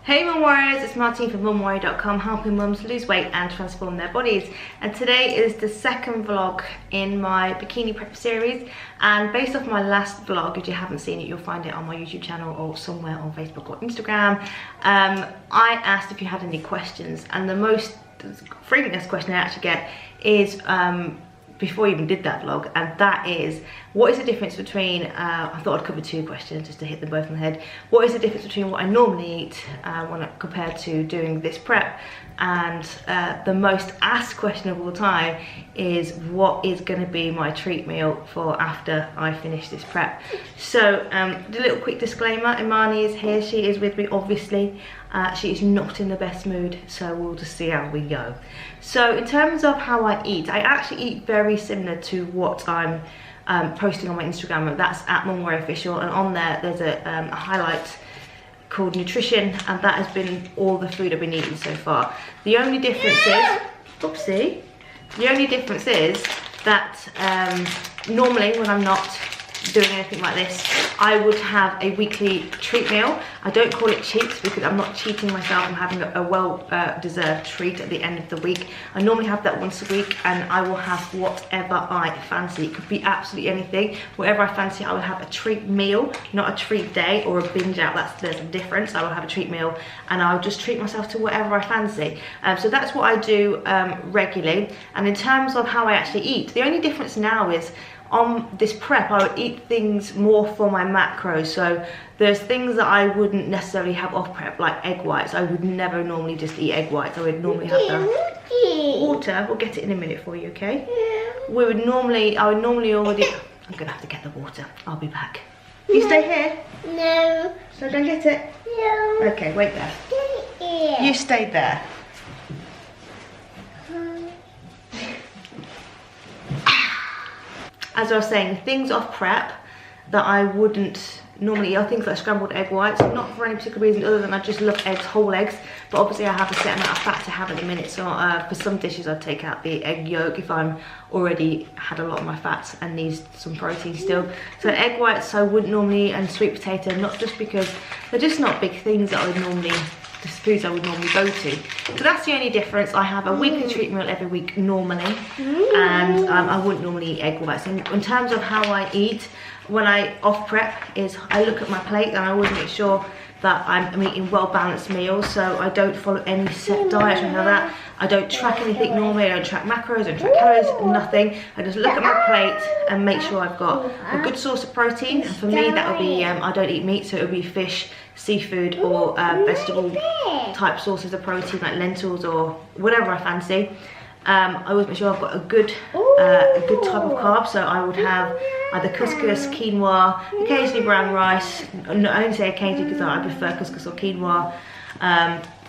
Hey Mum Warriors, it's Martine from mumwarrior.com, helping mums lose weight and transform their bodies. And today is the second vlog in my bikini prep series, and based off my last vlog, if you haven't seen it, you'll find it on my YouTube channel or somewhere on Facebook or Instagram. I asked if you had any questions, and the most frequent asked question I actually get is before I even did that vlog, and that is, what is the difference between, I thought I'd cover two questions just to hit them both on the head. What is the difference between what I normally eat compared to doing this prep? And the most asked question of all time is, what is going to be my treat meal for after I finish this prep? So the little quick disclaimer, Imani is here, she is with me obviously. She is not in the best mood, so we'll just see how we go. So in terms of how I eat, I actually eat very similar to what I'm posting on my Instagram, and that's at mumwarriorofficial, and on there there's a highlight called nutrition, and that has been all the food I've been eating so far. The only difference is, oopsie, the only difference is that normally when I'm not doing anything like this, I would have a weekly treat meal. I don't call it cheats because I'm not cheating myself. I'm having a well-deserved treat at the end of the week. I normally have that once a week, and I will have whatever I fancy. It could be absolutely anything. Whatever I fancy, I will have a treat meal, not a treat day or a binge out. There's a difference. I will have a treat meal, and I'll just treat myself to whatever I fancy. So that's what I do regularly. And in terms of how I actually eat, the only difference now is, on this prep, I would eat things more for my macros. So there's things that I wouldn't necessarily have off prep, like egg whites. I would never normally just eat egg whites. I would normally have the water. We'll get it in a minute for you, okay? I would normally already, I'm gonna have to get the water. I'll be back. You stay here? No. So go get it? No. Okay, wait there. Yeah. You stay there. As I was saying, things off prep that I wouldn't normally eat are things like scrambled egg whites, not for any particular reason other than I just love eggs, whole eggs, but obviously I have a set amount of fat to have in a minute, so for some dishes I'd take out the egg yolk if I'm already had a lot of my fats and need some protein still. So egg whites I wouldn't normally eat, and sweet potato, not just because they're just not big things that I would normally, just foods I would normally go to. So that's the only difference. I have a weekly treat meal every week normally, and I wouldn't normally eat egg whites. And in terms of how I eat, when I off prep, is I look at my plate and I always make sure that I'm eating well balanced meals. So I don't follow any set diet or anything like that. I don't track anything normally. I don't track macros, I don't track calories, nothing. I just look at my plate and make sure I've got a good source of protein. And for me, that would be, I don't eat meat, so it would be fish, seafood, or vegetable type sources of protein like lentils or whatever I fancy. I always make sure I've got a good type of carb, so I would have either couscous, quinoa, occasionally brown rice. No, I only say occasionally because I prefer couscous or quinoa.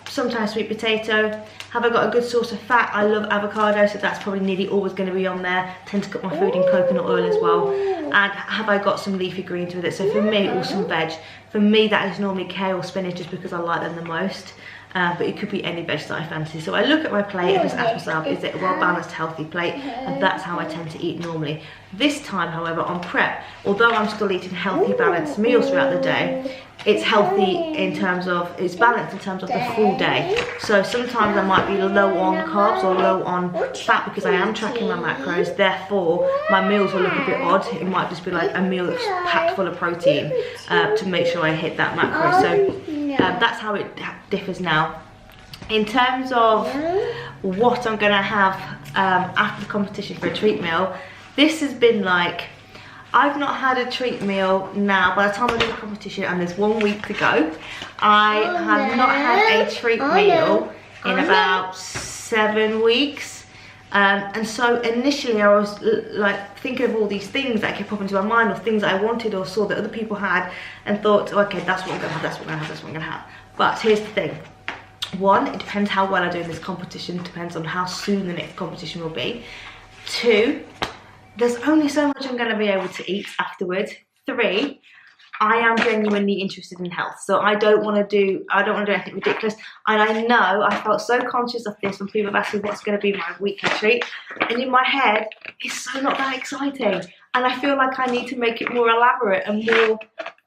Sometimes sweet potato. Have I got a good source of fat? I love avocado, so that's probably nearly always going to be on there. Tend to cook my food in coconut oil as well. And have I got some leafy greens with it? So for me, or some veg. For me, that is normally kale or spinach, just because I like them the most. But it could be any veg that I fancy. So I look at my plate and just ask myself, is it a well balanced, healthy plate? And that's how I tend to eat normally. This time, however, on prep, although I'm still eating healthy, balanced meals throughout the day, it's healthy in terms of, it's balanced in terms of the full day. So sometimes I might be low on carbs or low on fat because I am tracking my macros, therefore my meals will look a bit odd. It might just be like a meal that's packed full of protein to make sure I hit that macro. So that's how it differs now. In terms of what I'm gonna have after the competition for a treat meal, this has been like, I've not had a treat meal now. By the time I do the competition, and there's 1 week to go, I have not had a treat meal in about 7 weeks. And so initially I was like thinking of all these things that kept popping into my mind, or things that I wanted or saw that other people had, and thought, oh, okay, that's what I'm gonna have, that's what I'm gonna have, that's what I'm gonna have. But here's the thing. One, it depends how well I do in this competition, depends on how soon the next competition will be. Two, there's only so much I'm going to be able to eat afterwards. Three, I am genuinely interested in health, so I don't want to do anything ridiculous. And I know I felt so conscious of this when people have asked me what's going to be my weekly treat, and in my head, it's so not that exciting. And I feel like I need to make it more elaborate and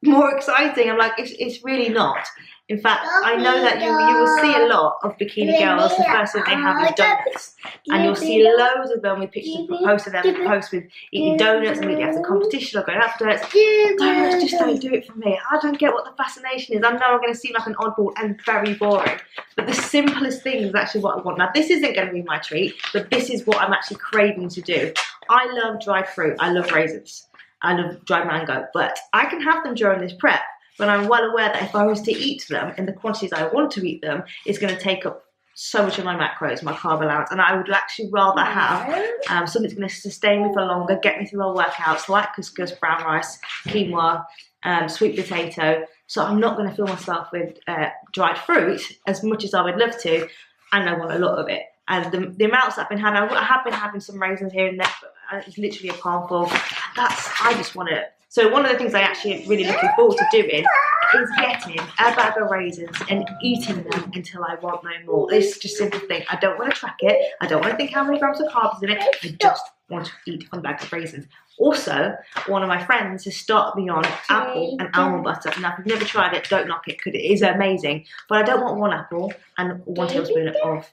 more exciting. I'm like, it's really not. In fact, I know that you will see a lot of bikini girls, the first thing they have is donuts. And you'll see loads of them with pictures posted them, post with eating donuts immediately after competition or going out for donuts. Donuts just don't do it for me. I don't get what the fascination is. I know I'm going to seem like an oddball and very boring. But the simplest thing is actually what I want. Now, this isn't going to be my treat, but this is what I'm actually craving to do. I love dried fruit. I love raisins. I love dried mango. But I can have them during this prep. But I'm well aware that if I was to eat them in the quantities I want to eat them, it's going to take up so much of my macros, my carb allowance, and I would actually rather have something that's going to sustain me for longer, get me through my workouts, like couscous, brown rice, quinoa, sweet potato. So I'm not going to fill myself with dried fruit as much as I would love to, and I want a lot of it. And the amounts I've been having, I have been having some raisins here and there, but it's literally a palmful. I just want it. So one of the things I actually really looking forward to doing is getting a bag of raisins and eating them until I want no more. This is just a simple thing. I don't want to track it. I don't want to think how many grams of carbs is in it. I just want to eat one bag of raisins. Also, one of my friends has started me on apple and almond butter. Now, if you've never tried it, don't knock it because it is amazing. But I don't want one apple and 1 tablespoon of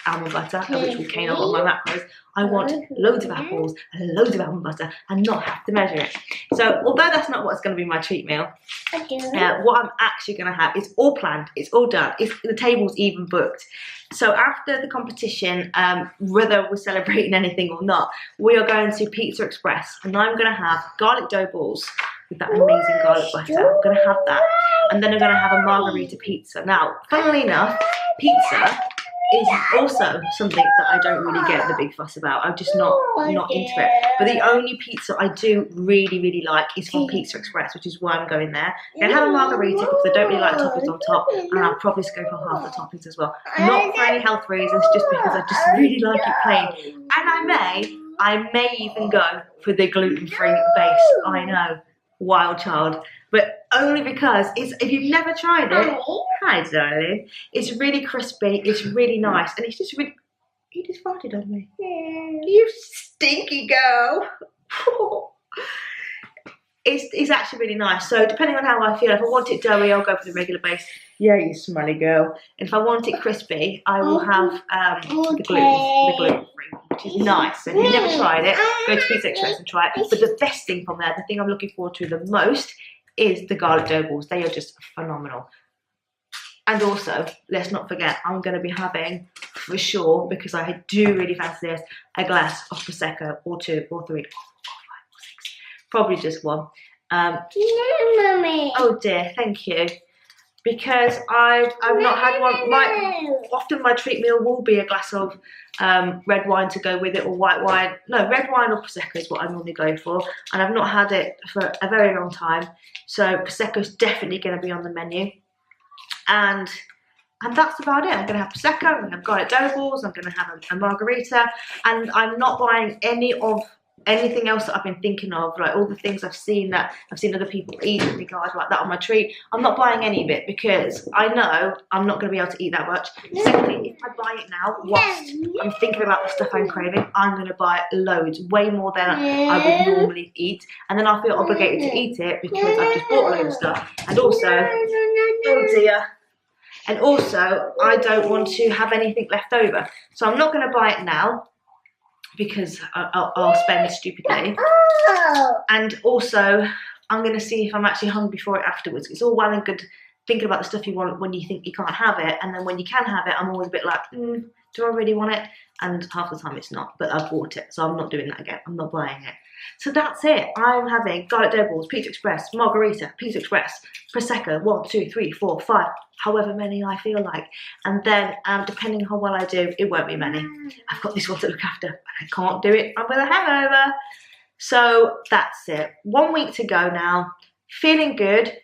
almond butter, which will cane a lot of my macros. I want loads of apples and loads of almond butter and not have to measure it. So, although that's not what's going to be my treat meal, what I'm actually going to have is all planned. It's all done. The table's even booked. So after the competition, whether we're celebrating anything or not, we are going to Pizza Express, and I'm going to have garlic dough balls with that amazing garlic butter. I'm going to have that, and then I'm going to have a margarita pizza. Now, funnily enough, pizza is also something that I don't really get the big fuss about. I'm just not into it. But the only pizza I do really like is from Pizza Express, which is why I'm going there. I'm going to have a margarita because I don't really like toppings on top, and I'll probably just go for half the toppings as well. Not for any health reasons, just because I just really like it plain. And I may even go for the gluten-free base. I know, wild child. But only because if you've never tried it, hi darling, it's really crispy, it's really nice, and it's just really, you just farted on me. You stinky girl. It's actually really nice. So depending on how I feel, if I want it doughy, I'll go for the regular base. Yeah, you smelly girl. And if I want it crispy, I will have the gluten-free, which is nice. So if you've never tried it, go to Pizza Express and try it. But the best thing from there, the thing I'm looking forward to the most, is the garlic dough balls. They are just phenomenal. And also, let's not forget, I'm going to be having, for sure, because I do really fancy this, a glass of Prosecco, or 2, or 3, or 4, 5, or 6. Probably just one. No, Mummy. Oh dear, thank you. Because I've not had one. Often my treat meal will be a glass of red wine to go with it, or white wine. No, red wine or Prosecco is what I normally go for. And I've not had it for a very long time. So Prosecco is definitely going to be on the menu. And that's about it. I'm going to have Prosecco, I'm going to have garlic dough balls, I'm going to have a margarita. And I'm not buying anything else that I've been thinking of, like all the things I've seen other people eat and think, oh, I'd like that on my treat. I'm not buying any of it because I know I'm not going to be able to eat that much. Secondly, if I buy it now, whilst I'm thinking about the stuff I'm craving, I'm going to buy loads, way more than I would normally eat, and then I feel obligated to eat it because I've just bought a load of stuff. And also, oh dear, and also I don't want to have anything left over, so I'm not going to buy it now, because I'll spend stupidly. And also, I'm going to see if I'm actually hungry for it afterwards. It's all well and good thinking about the stuff you want when you think you can't have it, and then when you can have it, I'm always a bit like, do I really want it? And half the time it's not, but I've bought it, so I'm not doing that again. I'm not buying it. So that's it. I'm having garlic dough balls, Pizza Express, margarita, Pizza Express, Prosecco, 1, 2, 3, 4, 5, however many I feel like. And then, depending on how well I do, it won't be many. I've got this one to look after, but I can't do it. I'm with a hangover. So that's it. 1 week to go now. Feeling good.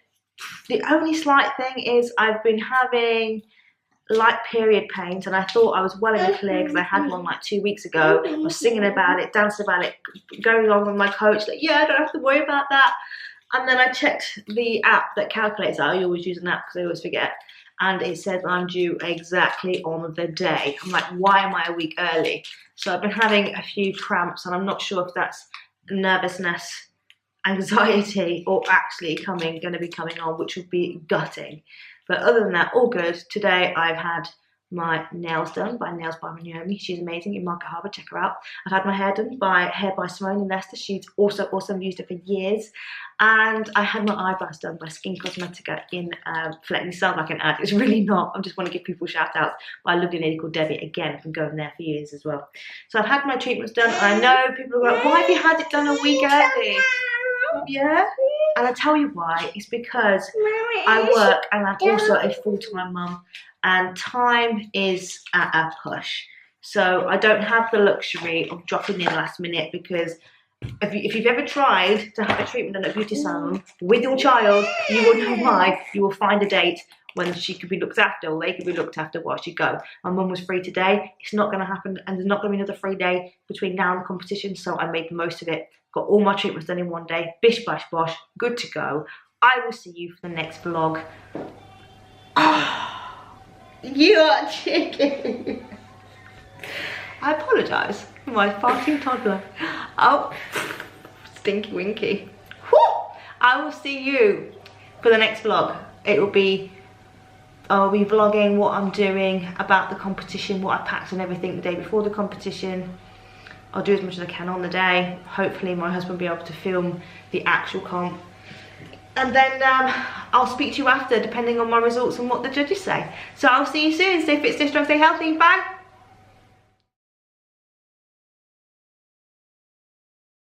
The only slight thing is I've been having light period pains, and I thought I was well in the clear because I had one like 2 weeks ago. I was singing about it, dancing about it, going on with my coach, like, yeah, I don't have to worry about that. And then I checked the app that calculates that. I always use an app because I always forget. And it says I'm due exactly on the day. I'm like, why am I a week early? So I've been having a few cramps, and I'm not sure if that's nervousness, anxiety, or actually going to be coming on, which would be gutting. But other than that, all good. Today I've had my nails done by Nails by Naomi. She's amazing in Market Harbour, check her out. I've had my hair done by Hair by Simone in Leicester. She's also awesome, used it for years. And I had my eyebrows done by Skin Cosmetica in Let Me sound like an ad. It's really not. I just want to give people shout outs by a lovely lady called Debbie. Again, I've been going there for years as well. So I've had my treatments done. I know people are like, why have you had it done a week early? Yeah, and I tell you why. It's because I work and I'm also a full-time mum, and time is at a push. So I don't have the luxury of dropping in last minute, because if you've ever tried to have a treatment done at a beauty salon with your child, you will know why. You will find a date when she could be looked after, or they could be looked after while she go. My mum was free today. It's not going to happen, and there's not going to be another free day between now and the competition, so I made the most of it. Got all my treatments done in one day. Bish bash bosh, good to go. I will see you for the next vlog. Oh, you are chicken. I apologise for my farting toddler. Oh, stinky winky. Whew. I will see you for the next vlog. I'll be vlogging what I'm doing about the competition, what I packed and everything the day before the competition. I'll do as much as I can on the day. Hopefully my husband will be able to film the actual comp. And then I'll speak to you after, depending on my results and what the judges say. So I'll see you soon. Stay fit, stay strong, stay healthy. Bye.